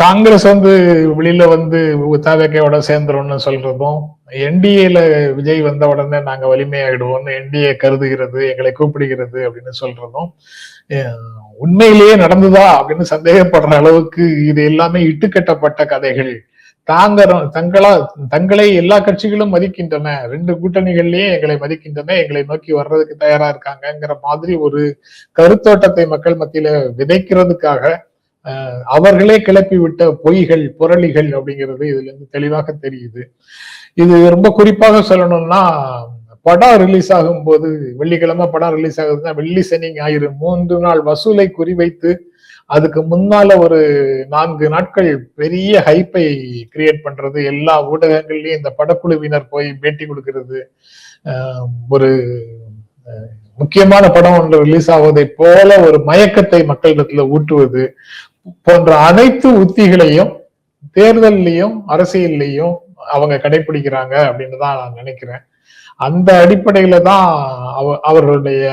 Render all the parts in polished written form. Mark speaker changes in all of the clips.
Speaker 1: காங்கிரஸ் வெளியில தவேக்கையோட சேர்ந்துரும்னு சொல்றதும், என்டிஏல விஜய் வந்த உடனே நாங்க வலிமையாயிடுவோம்னு என்டிஏ கருதுகிறது, எங்களை கூப்பிடுகிறது அப்படின்னு சொல்றதும் உண்மையிலேயே நடந்ததா அப்படின்னு சந்தேகப்படுற அளவுக்கு இது எல்லாமே இட்டுக்கட்டப்பட்ட கதைகள். தங்களை எல்லா கட்சிகளும் மதிக்கின்றன, 2 கூட்டணிகள்லயே எங்களை மதிக்கின்றன, எங்களை நோக்கி வர்றதுக்கு தயாரா இருக்காங்கிற மாதிரி ஒரு கருத்தோட்டத்தை மக்கள் மத்தியில விதைக்கிறதுக்காக அவர்களே கிளப்பி விட்ட பொய்கள், புரளிகள் அப்படிங்கிறது இதுல இருந்து தெளிவாக தெரியுது. இது ரொம்ப குறிப்பாக சொல்லணும்னா, படம் ரிலீஸ் ஆகும் போது, வெள்ளிக்கிழமை படம் ரிலீஸ் ஆகுதுன்னா வெள்ளி சனி ஞாயிறு 3 நாள் வசூலை குறிவைத்து அதுக்கு முன்னால ஒரு 4 நாட்கள் பெரிய ஹைப்பை கிரியேட் பண்றது, எல்லா ஊடகங்கள்லயும் இந்த படக்குழுவினர் போய் பேட்டி கொடுக்கிறது, ஒரு முக்கியமான படம் ஒன்று ரிலீஸ் ஆவதை போல ஒரு மயக்கத்தை மக்களிடத்துல ஊட்டுவது போன்ற அனைத்து உத்திகளையும் தேர்தலையும் அரசியல்லையும் அவங்க கடைபிடிக்கிறாங்க அப்படின்னு தான் நான் நினைக்கிறேன். அந்த அடிப்படையில தான் அவர்களுடைய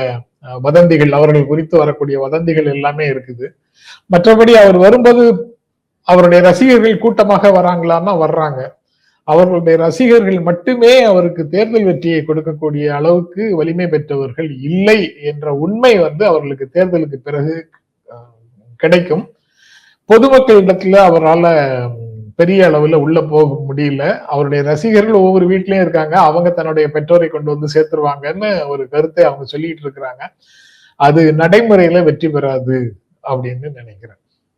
Speaker 1: வதந்திகள், அவர்கள் குறித்து வரக்கூடிய வதந்திகள் எல்லாமே இருக்குது. மற்றபடி அவர் வரும்போது அவருடைய ரசிகர்கள் கூட்டமாக வராங்களாமா? வர்றாங்க. அவர்களுடைய ரசிகர்கள் மட்டுமே அவருக்கு தேர்தல் வெற்றியை கொடுக்கக்கூடிய அளவுக்கு வலிமை பெற்றவர்கள் இல்லை என்ற உண்மை அவர்களுக்கு தேர்தலுக்கு பிறகு கிடைக்கும். பொதுமக்களிடத்துல அவரால் பெரிய அளவுல உள்ள போக முடியல. அவருடைய ரசிகர்கள் ஒவ்வொரு வீட்லயும் இருக்காங்க, அவங்க தன்னுடைய பெற்றோரை கொண்டு சேர்த்துருவாங்கன்னு ஒரு கருத்தை அவங்க சொல்லிட்டு இருக்கிறாங்க. அது நடைமுறையில வெற்றி பெறாது அப்படின்னு நினைக்கிறேன்.